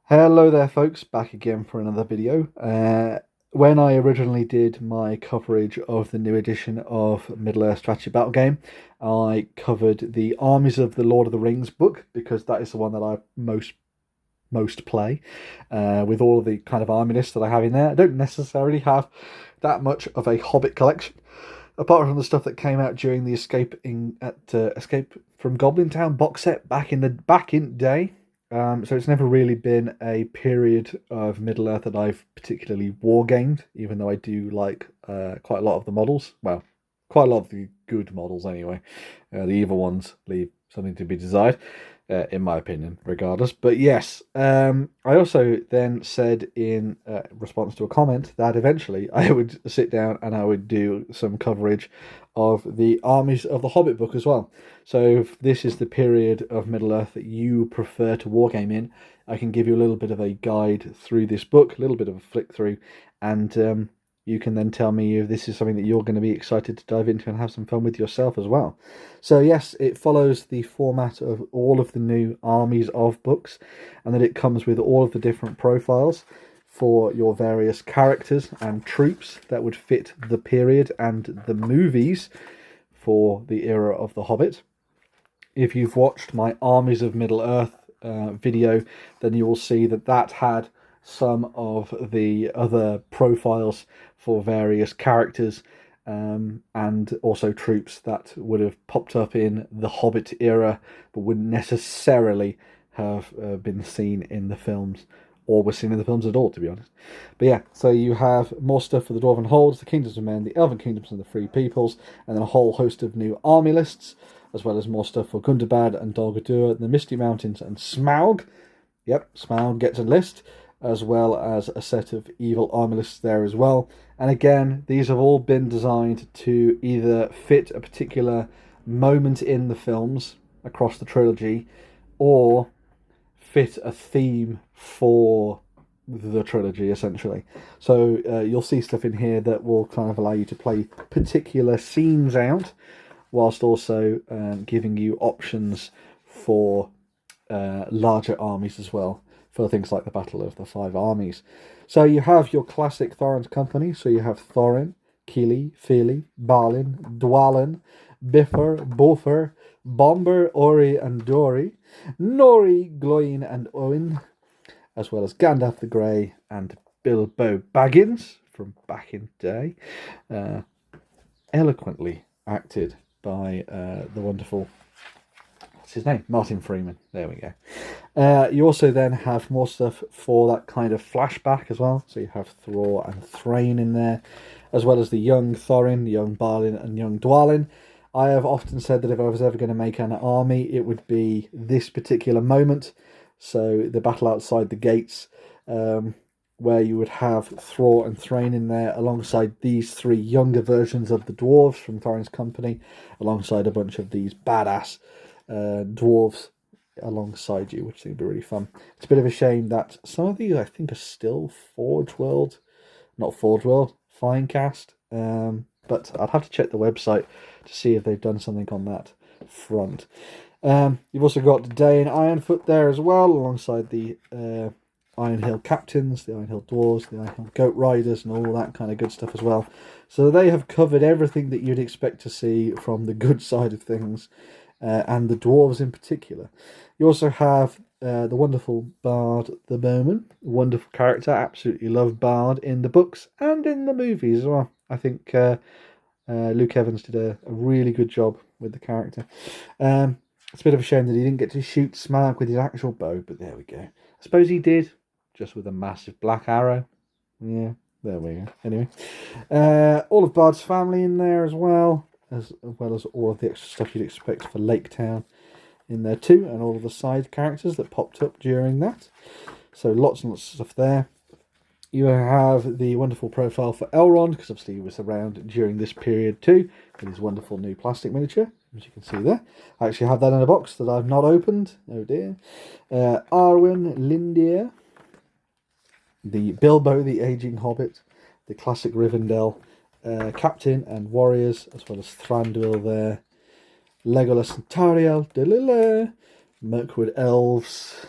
Hello there folks, back again for another video. When I originally did my coverage of the new edition of Middle-earth strategy battle game, I covered the Armies of the Lord of the Rings book because that is the one that I most play, with all of the kind of army lists that I have in there. I don't necessarily have that much of a Hobbit collection, apart from the stuff that came out during the Escape from Goblin Town box set back in day. So it's never really been a period of Middle Earth that I've particularly wargamed, even though I do like quite a lot of the models. Well, quite a lot of the good models anyway. The evil ones leave something to be desired, in my opinion, regardless. But yes, I also then said in response to a comment that eventually I would sit down and I would do some coverage of the Armies of the Hobbit book as well. So if this is the period of Middle-earth that you prefer to wargame in, I can give you a little bit of a guide through this book, a little bit of a flick through, and you can then tell me if this is something that you're going to be excited to dive into and have some fun with yourself as well. So yes, it follows the format of all of the new Armies of books, and then it comes with all of the different profiles for your various characters and troops that would fit the period and the movies for the era of The Hobbit. If you've watched my Armies of Middle-earth video, then you will see that that had some of the other profiles for various characters, and also troops that would have popped up in the Hobbit era but wouldn't necessarily have been seen in the films, or were seen in the films at all, to be honest. But yeah, so you have more stuff for the Dwarven Holds, the Kingdoms of Men, the Elven Kingdoms and the Free Peoples, and then a whole host of new army lists, as well as more stuff for Gundabad and Dol Guldur, the Misty Mountains and Smaug. Yep, Smaug gets a list, as well as a set of evil army lists there as well. And again, these have all been designed to either fit a particular moment in the films across the trilogy, or fit a theme for the trilogy, essentially. So you'll see stuff in here that will kind of allow you to play particular scenes out, whilst also giving you options for larger armies as well, for things like the Battle of the Five Armies. So you have your classic Thorin's company. So you have Thorin, Kili, Fili, Balin, Dwalin, Bifur, Bofer, Bomber, Ori and Dori, Nori, Gloin and Owen, as well as Gandalf the Grey and Bilbo Baggins from back in day, eloquently acted by the wonderful, what's his name? Martin Freeman. There we go. You also then have more stuff for that kind of flashback as well. So you have Thror and Thrain in there, as well as the young Thorin, young Balin and young Dwalin. I have often said that if I was ever going to make an army, it would be this particular moment. So the battle outside the gates, where you would have Thror and Thrain in there alongside these three younger versions of the dwarves from Thorin's company, alongside a bunch of these badass dwarves alongside you, which seemed to be really fun. It's a bit of a shame that some of these I think are still not Forge World, Finecast, but I'd have to check the website to see if they've done something on that front. You've also got Day and Ironfoot there as well, alongside the Iron Hill Captains, the Iron Hill Dwarves, the Iron Hill Goat Riders, and all that kind of good stuff as well. So they have covered everything that you'd expect to see from the good side of things, and the dwarves in particular. You also have the wonderful Bard the Bowman, wonderful character. Absolutely love Bard in the books and in the movies as well. I think Luke Evans did a really good job with the character. It's a bit of a shame that he didn't get to shoot Smaug with his actual bow, but there we go. I suppose he did, just with a massive black arrow. Yeah, there we go. Anyway, all of Bard's family in there as well as all of the extra stuff you'd expect for Lake Town in there too, and all of the side characters that popped up during that. So lots and lots of stuff there. You have the wonderful profile for Elrond, because obviously he was around during this period too, with his wonderful new plastic miniature, as you can see there. I actually have that in a box that I've not opened. Oh dear. Arwen Lindir, the Bilbo the Aging Hobbit, the classic Rivendell captain and warriors, as well as Thranduil there. Legolas and Tariel, Delila, Mirkwood Elves,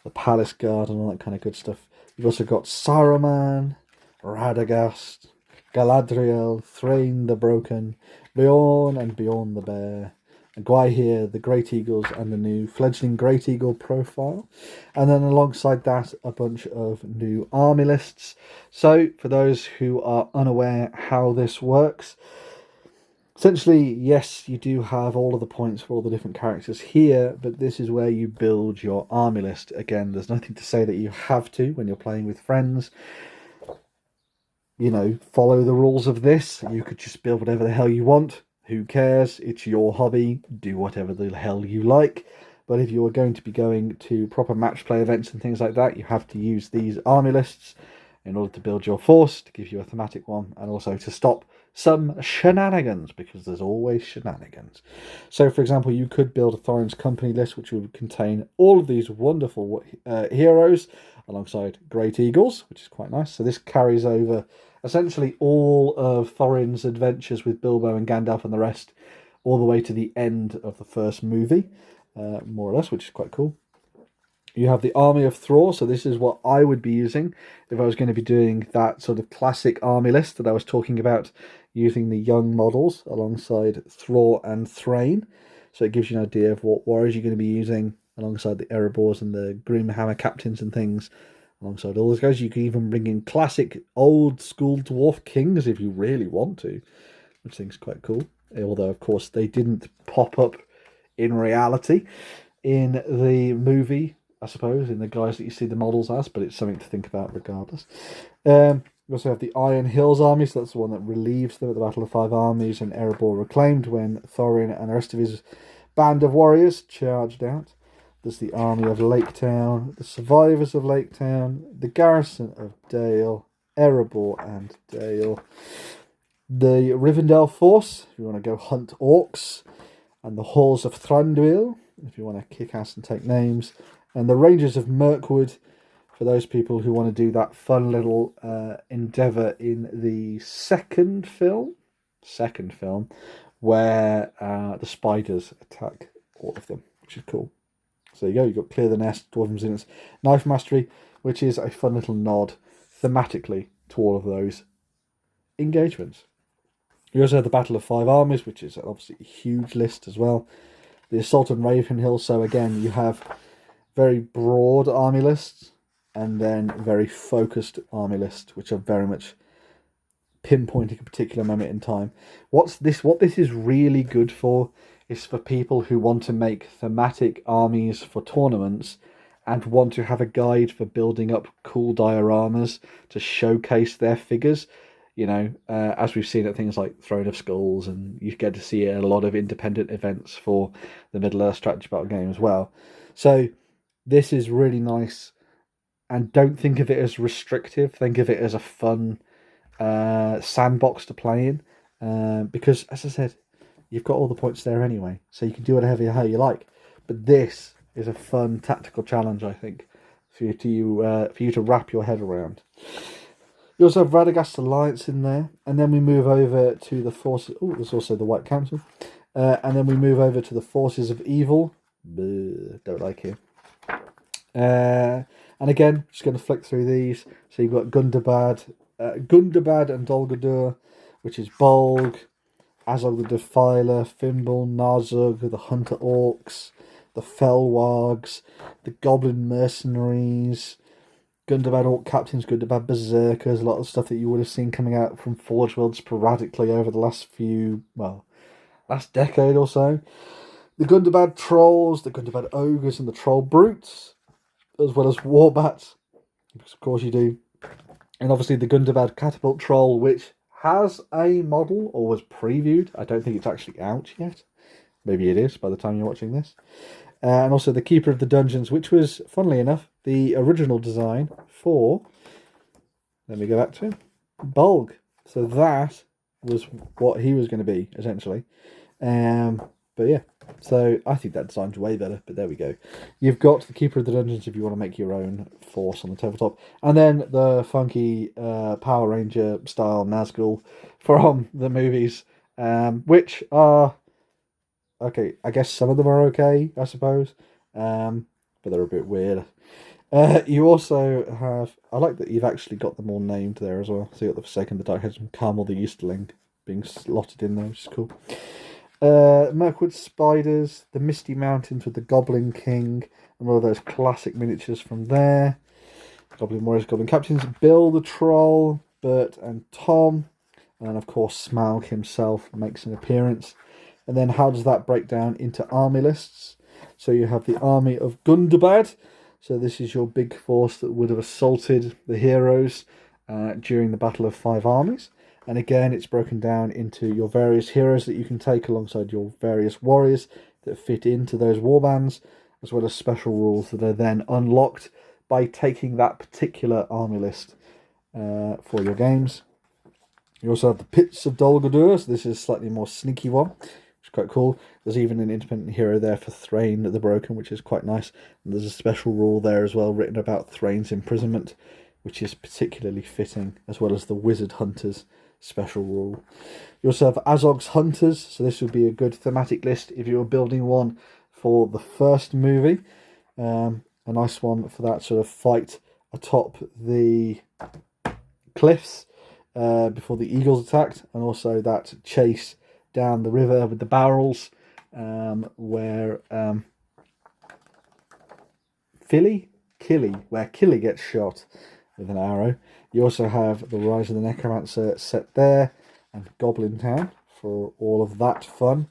the Palace Guard and all that kind of good stuff. You've also got Saruman, Radagast, Galadriel, Thrain the Broken, Beorn and Beorn the Bear, and Gwaihir, the Great Eagles, and the new fledgling Great Eagle profile. And then alongside that, a bunch of new army lists. So, for those who are unaware how this works, essentially, yes, you do have all of the points for all the different characters here, but this is where you build your army list. Again, there's nothing to say that you have to when you're playing with friends. You know, follow the rules of this. You could just build whatever the hell you want. Who cares? It's your hobby. Do whatever the hell you like. But if you are going to be going to proper match play events and things like that, you have to use these army lists in order to build your force, to give you a thematic one, and also to stop some shenanigans, because there's always shenanigans. So, for example, you could build a Thorin's company list, which would contain all of these wonderful heroes, alongside Great Eagles, which is quite nice. So this carries over essentially all of Thorin's adventures with Bilbo and Gandalf and the rest, all the way to the end of the first movie, more or less, which is quite cool. You have the Army of Thor, so this is what I would be using if I was going to be doing that sort of classic army list that I was talking about, using the young models alongside Thor and Thrain. So it gives you an idea of what warriors you're going to be using alongside the Erebors and the Grimhammer captains and things. Alongside all those guys, you can even bring in classic old school dwarf kings if you really want to, which I think is quite cool. Although, of course, they didn't pop up in reality in the movie, I suppose, in the guys that you see the models as, but it's something to think about regardless. You also have the Iron Hills army, so that's the one that relieves them at the Battle of Five Armies and Erebor Reclaimed when Thorin and the rest of his band of warriors charged out. There's the Army of Lake Town, the Survivors of Lake Town, the Garrison of Dale, Erebor and Dale, the Rivendell Force, if you want to go hunt orcs, and the Halls of Thranduil, if you want to kick ass and take names, and the Rangers of Mirkwood, for those people who want to do that fun little endeavour in the second film, where the spiders attack all of them, which is cool. So there you go, you've got Clear the Nest, Dwarven Zeniths, Knife Mastery, which is a fun little nod thematically to all of those engagements. You also have the Battle of Five Armies, which is obviously a huge list as well. The Assault on Ravenhill, so again, you have very broad army lists and then very focused army lists, which are very much pinpointing a particular moment in time. What this is really good for is for people who want to make thematic armies for tournaments and want to have a guide for building up cool dioramas to showcase their figures. You know, as we've seen at things like Throne of Skulls, and you get to see a lot of independent events for the Middle-earth strategy battle game as well. So this is really nice, and don't think of it as restrictive. Think of it as a fun sandbox to play in, because, as I said, you've got all the points there anyway, so you can do whatever the hell you like. But this is a fun tactical challenge, I think, for you to wrap your head around. You also have Radagast's Alliance in there, and then we move over to the forces. Oh, there's also the White Council, and then we move over to the Forces of Evil. Don't like him. And again, just going to flick through these. So you've got Gundabad and Dol Guldur, which is Bolg, Azog the Defiler, Fimbul, Narzug, the Hunter Orcs, the Felwargs, the Goblin Mercenaries, Gundabad Orc Captains, Gundabad Berserkers, a lot of stuff that you would have seen coming out from Forge World sporadically over the last decade or so. The Gundabad Trolls, the Gundabad Ogres, and the Troll Brutes, as well as Warbats, because of course you do. And obviously the Gundabad Catapult Troll, which has a model, or was previewed. I don't think it's actually out yet. Maybe it is by the time you're watching this. And also the Keeper of the Dungeons, which was, funnily enough, the original design for, let me go back to him, Bolg. So that was what he was going to be, essentially. But yeah, so I think that design's way better, but there we go. You've got the Keeper of the Dungeons if you want to make your own force on the tabletop. And then the funky Power Ranger style Nazgul from the movies, which are, okay, I guess some of them are okay, I suppose, but they're a bit weird. You also have. I like that you've actually got them all named there as well. So you got the Forsaken, the Dark Heads, and Carmel the Easterling being slotted in there, which is cool. Mirkwood Spiders, the Misty Mountains with the Goblin King, and all of those classic miniatures from there. Goblin Warriors, Goblin Captains, Bill the Troll, Bert and Tom, and of course Smaug himself makes an appearance. And then how does that break down into army lists? So you have the army of Gundabad. So this is your big force that would have assaulted the heroes during the Battle of Five Armies. And again, it's broken down into your various heroes that you can take alongside your various warriors that fit into those warbands, as well as special rules that are then unlocked by taking that particular army list for your games. You also have the Pits of Dol Guldur, so this is a slightly more sneaky one, which is quite cool. There's even an independent hero there for Thrain the Broken, which is quite nice. And there's a special rule there as well, written about Thrain's imprisonment, which is particularly fitting, as well as the Wizard Hunters special rule. You also have Azog's Hunters, so this would be a good thematic list if you were building one for the first movie. A nice one for that sort of fight atop the cliffs before the eagles attacked, and also that chase down the river with the barrels where Killy gets shot with an arrow. You also have the Rise of the Necromancer set there, and Goblin Town for all of that fun.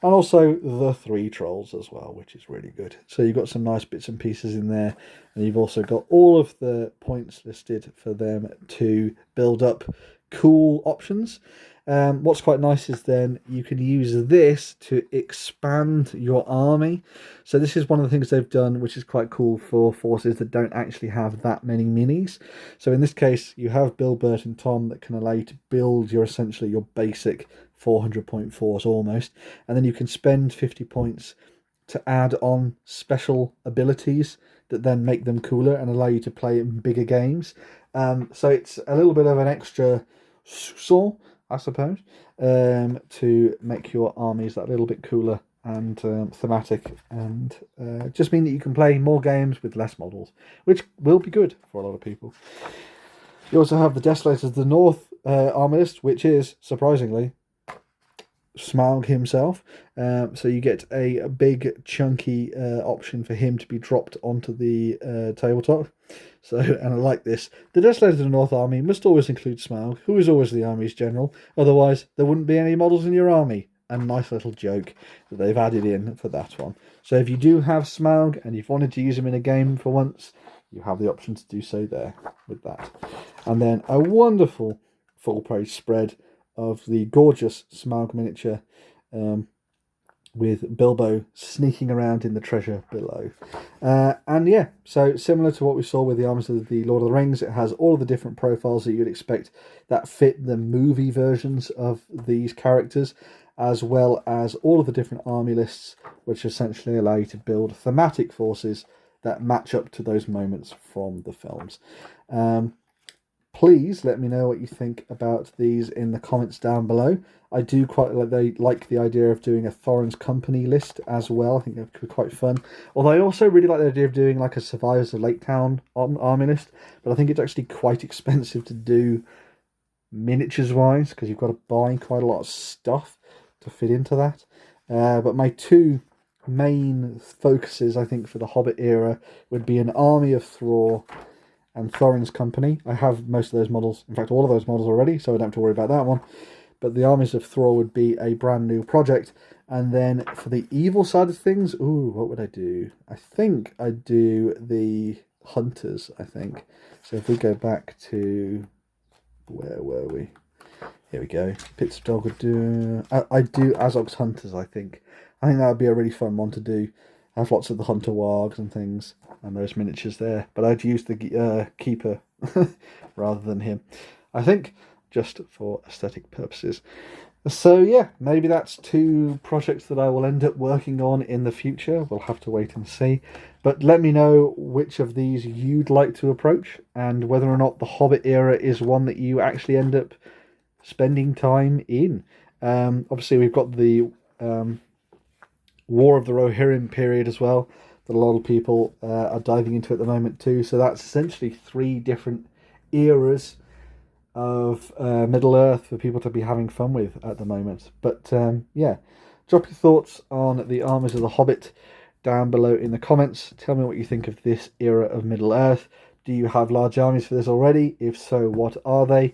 And also the Three Trolls as well, which is really good. So you've got some nice bits and pieces in there. And you've also got all of the points listed for them to build up cool options. What's quite nice is then you can use this to expand your army. So this is one of the things they've done, which is quite cool for forces that don't actually have that many minis. So in this case, you have Bill, Bert, and Tom that can allow you to build essentially your basic 400-point force almost. And then you can spend 50 points to add on special abilities that then make them cooler and allow you to play in bigger games. So it's a little bit of an extra saw, I suppose, to make your armies that little bit cooler and thematic, and just mean that you can play more games with less models, which will be good for a lot of people. You also have the Desolators of the North army list, which is, surprisingly, Smaug himself. So you get a big chunky option for him to be dropped onto the tabletop. So, and I like this. The Desolators of the North Army must always include Smaug, who is always the army's general. Otherwise, there wouldn't be any models in your army. A nice little joke that they've added in for that one. So if you do have Smaug and you've wanted to use him in a game for once, you have the option to do so there with that. And then a wonderful full-page spread of the gorgeous Smaug miniature with Bilbo sneaking around in the treasure below. And yeah, so similar to what we saw with the Armies of the Lord of the Rings, it has all of the different profiles that you'd expect that fit the movie versions of these characters, as well as all of the different army lists, which essentially allow you to build thematic forces that match up to those moments from the films. Please let me know what you think about these in the comments down below. I do quite like the idea of doing a Thorin's Company list as well. I think that could be quite fun. Although I also really like the idea of doing like a Survivors of Lake Town army list, but I think it's actually quite expensive to do miniatures wise, because you've got to buy quite a lot of stuff to fit into that. But my two main focuses, I think, for the Hobbit era would be an army of Thror and Thorin's Company. I have most of those models, in fact all of those models already, so I don't have to worry about that one. But the Armies of Thror would be a brand new project. And then for the evil side of things, ooh, what would I do? I think I'd do the Hunters, I think. So if we go back to, where were we? Here we go. Pits of Dog would do, I'd do Azog's Hunters, I think. I think that would be a really fun one to do. I have lots of the Hunter Wargs and things, and those miniatures there. But I'd use the Keeper rather than him, I think, just for aesthetic purposes. So yeah, maybe that's two projects that I will end up working on in the future. We'll have to wait and see. But let me know which of these you'd like to approach, and whether or not the Hobbit era is one that you actually end up spending time in. Obviously, we've got the War of the Rohirrim period as well. that a lot of people are diving into at the moment too. So that's essentially 3 different eras of Middle Earth for people to be having fun with at the moment. But yeah, drop your thoughts on the Armies of the Hobbit down below in the comments. Tell me what you think of this era of Middle Earth. Do you have large armies for this already? If so, what are they?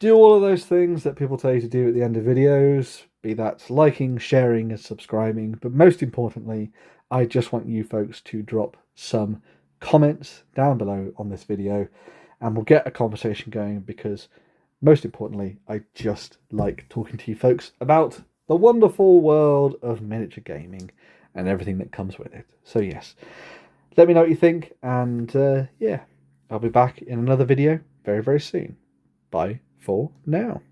Do all of those things that people tell you to do at the end of videos, be that liking, sharing, and subscribing. But most importantly, I just want you folks to drop some comments down below on this video, and we'll get a conversation going, because most importantly, I just like talking to you folks about the wonderful world of miniature gaming and everything that comes with it. So yes, let me know what you think, and yeah, I'll be back in another video very, very soon. Bye for now.